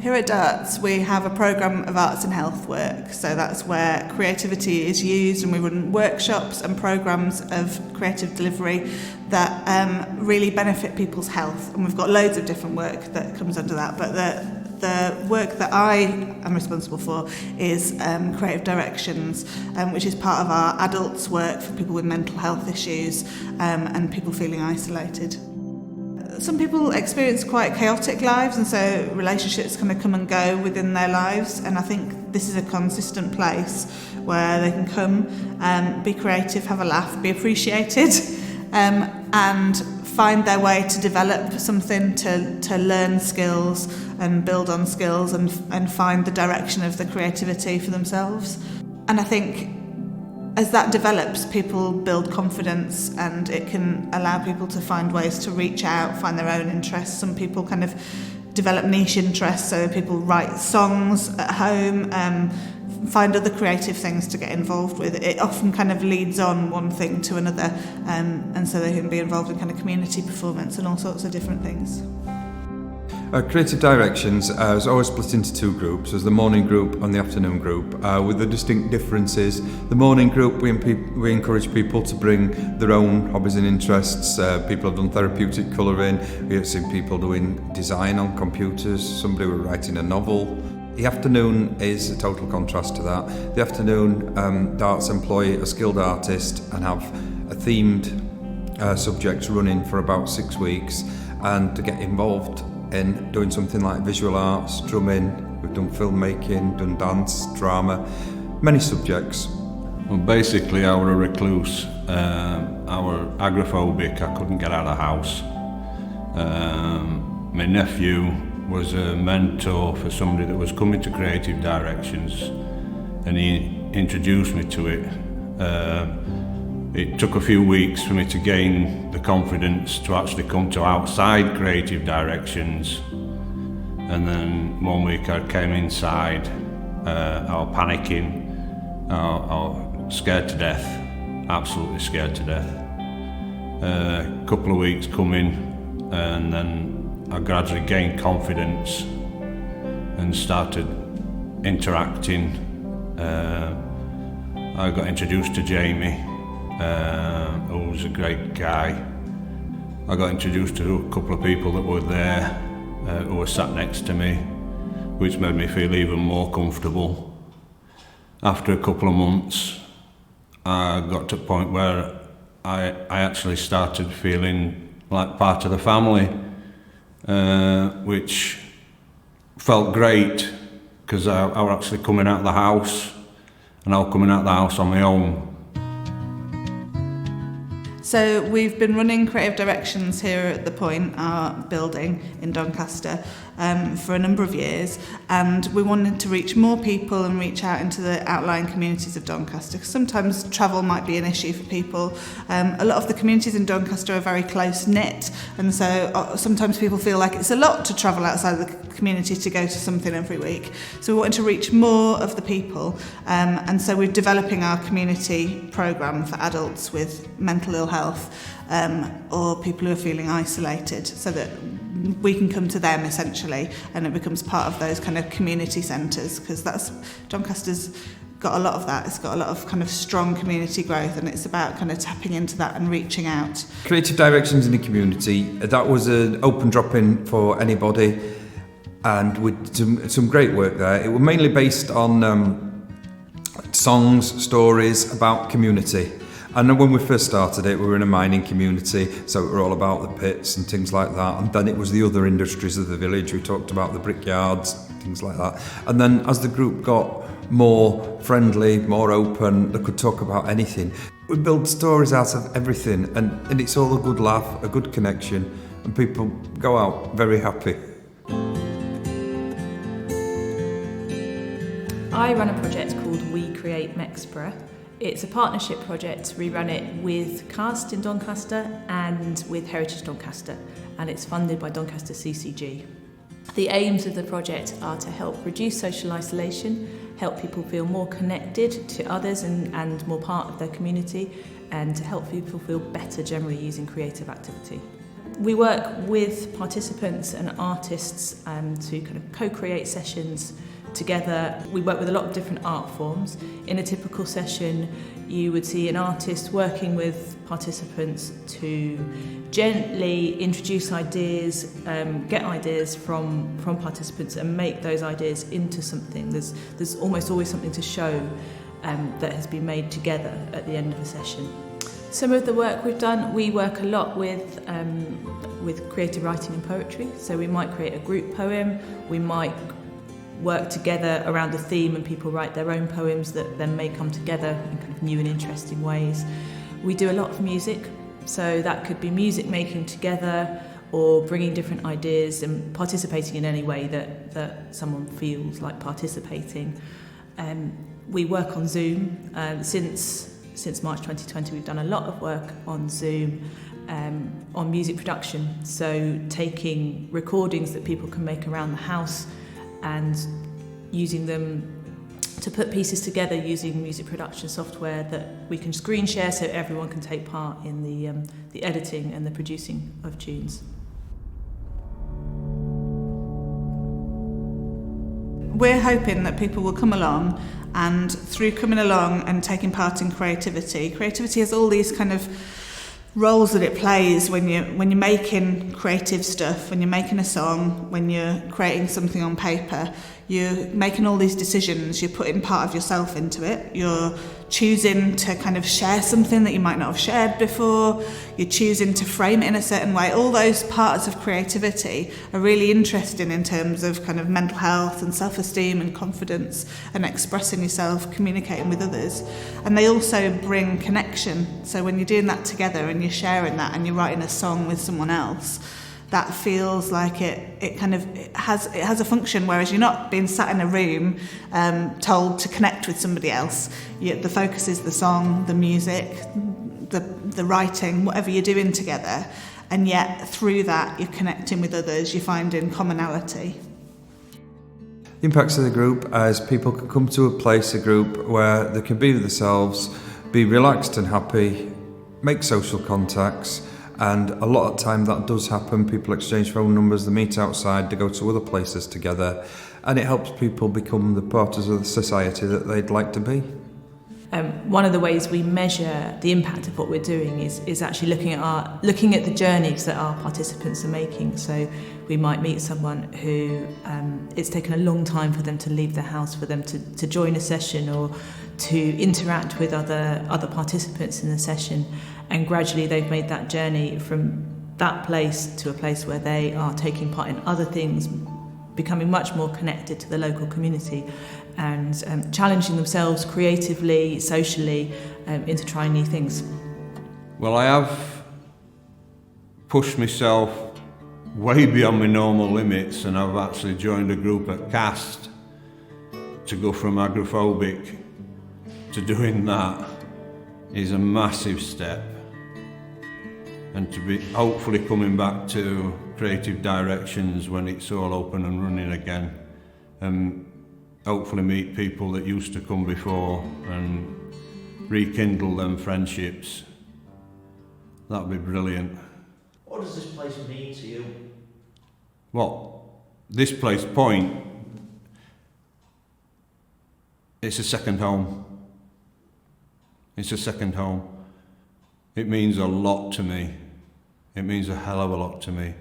Here at Darts we have a programme of arts and health work, so that's where creativity is used, and we run workshops and programmes of creative delivery that really benefit people's health, and we've got loads of different work that comes under that, but the work that I am responsible for is creative directions, which is part of our adults work for people with mental health issues and people feeling isolated. Some people experience quite chaotic lives, and so relationships kind of come and go within their lives, and I think this is a consistent place where they can come, be creative, have a laugh, be appreciated, and find their way to develop something, to learn skills and build on skills and find the direction of the creativity for themselves. And I think as that develops, people build confidence, and it can allow people to find ways to reach out, find their own interests. Some people kind of develop niche interests, so people write songs at home, find other creative things to get involved with. It often kind of leads on one thing to another, and so they can be involved in kind of community performance and all sorts of different things. Creative Directions is always split into two groups. There's the morning group and the afternoon group, with the distinct differences. The morning group, we encourage people to bring their own hobbies and interests. People have done therapeutic colouring. We have seen people doing design on computers. Somebody were writing a novel. The afternoon is a total contrast to that. The afternoon, Darts employ a skilled artist and have a themed subject running for about 6 weeks, and to get involved in doing something like visual arts, drumming, we've done filmmaking, done dance, drama, many subjects. Well, basically I were a recluse, I were agoraphobic, I couldn't get out of the house. My nephew was a mentor for somebody that was coming to Creative Directions, and he introduced me to it. It took a few weeks for me to gain the confidence to actually come to outside Creative Directions, and then one week I came inside, I was panicking, I was scared to death, absolutely scared to death. A couple of weeks coming, and then I gradually gained confidence and started interacting. I got introduced to Jamie, who was a great guy. I got introduced to a couple of people that were there, who were sat next to me, which made me feel even more comfortable. After a couple of months, I got to a point where I actually started feeling like part of the family, which felt great, because I was actually coming out of the house, and I was coming out of the house on my own. So we've been running Creative Directions here at the Point, our building in Doncaster, for a number of years, and we wanted to reach more people and reach out into the outlying communities of Doncaster, because sometimes travel might be an issue for people. A lot of the communities in Doncaster are very close-knit, and so sometimes people feel like it's a lot to travel outside the community to go to something every week. So we wanted to reach more of the people, and so we're developing our community programme for adults with mental ill health, or people who are feeling isolated, so that we can come to them essentially, and it becomes part of those kind of community centres, because that's Doncaster's got a lot of that. It's got a lot of kind of strong community growth, and it's about kind of tapping into that and reaching out. Creative Directions in the community, that was an open drop-in for anybody, and we did some great work there. It was mainly based on songs, stories about community. And when we first started it, we were in a mining community, so it were all about the pits and things like that. And then it was the other industries of the village. We talked about the brickyards, things like that. And then as the group got more friendly, more open, they could talk about anything. We build stories out of everything, and it's all a good laugh, a good connection, and people go out very happy. I run a project called We Create Mexborough. It's a partnership project. We run it with CAST in Doncaster and with Heritage Doncaster, and it's funded by Doncaster CCG. The aims of the project are to help reduce social isolation, help people feel more connected to others and more part of their community, and to help people feel better generally using creative activity. We work with participants and artists to kind of co-create sessions together. We work with a lot of different art forms. In a typical session, you would see an artist working with participants to gently introduce ideas, get ideas from participants and make those ideas into something. There's almost always something to show that has been made together at the end of a session. Some of the work we've done, we work a lot with creative writing and poetry. So we might create a group poem, we might work together around a theme and people write their own poems that then may come together in kind of new and interesting ways. We do a lot of music, so that could be music making together or bringing different ideas and participating in any way that someone feels like participating. We work on Zoom. Since March 2020, we've done a lot of work on Zoom on music production, so taking recordings that people can make around the house and using them to put pieces together using music production software that we can screen share so everyone can take part in the editing and the producing of tunes. We're hoping that people will come along, and through coming along and taking part in creativity has all these kind of roles that it plays when you're making creative stuff, when you're making a song, when you're creating something on paper. You're making all these decisions, you're putting part of yourself into it, you're choosing to kind of share something that you might not have shared before, you're choosing to frame it in a certain way. All those parts of creativity are really interesting in terms of kind of mental health and self-esteem and confidence and expressing yourself, communicating with others. And they also bring connection. So when you're doing that together and you're sharing that and you're writing a song with someone else, that feels like it has a function, whereas you're not being sat in a room told to connect with somebody else. The focus is the song, the music, the writing, whatever you're doing together, and yet through that you're connecting with others, you're finding commonality. The impacts of the group as people can come to a group where they can be themselves, be relaxed and happy, make social contacts. And a lot of time that does happen. People exchange phone numbers, they meet outside, they go to other places together, and it helps people become the parts of the society that they'd like to be. One of the ways we measure the impact of what we're doing is actually looking at the journeys that our participants are making. So we might meet someone who it's taken a long time for them to leave their house, for them to join a session or to interact with other participants in the session, and gradually they've made that journey from that place to a place where they are taking part in other things, becoming much more connected to the local community and challenging themselves creatively, socially, into trying new things. Well, I have pushed myself way beyond my normal limits, and I've actually joined a group at Cast to go from agoraphobic to doing that is a massive step. And to be hopefully coming back to creative directions when it's all open and running again, and hopefully meet people that used to come before and rekindle them friendships. That'd be brilliant. What does this place mean to you? Well, this place, Point, it's a second home. It's a second home. It means a lot to me. It means a hell of a lot to me.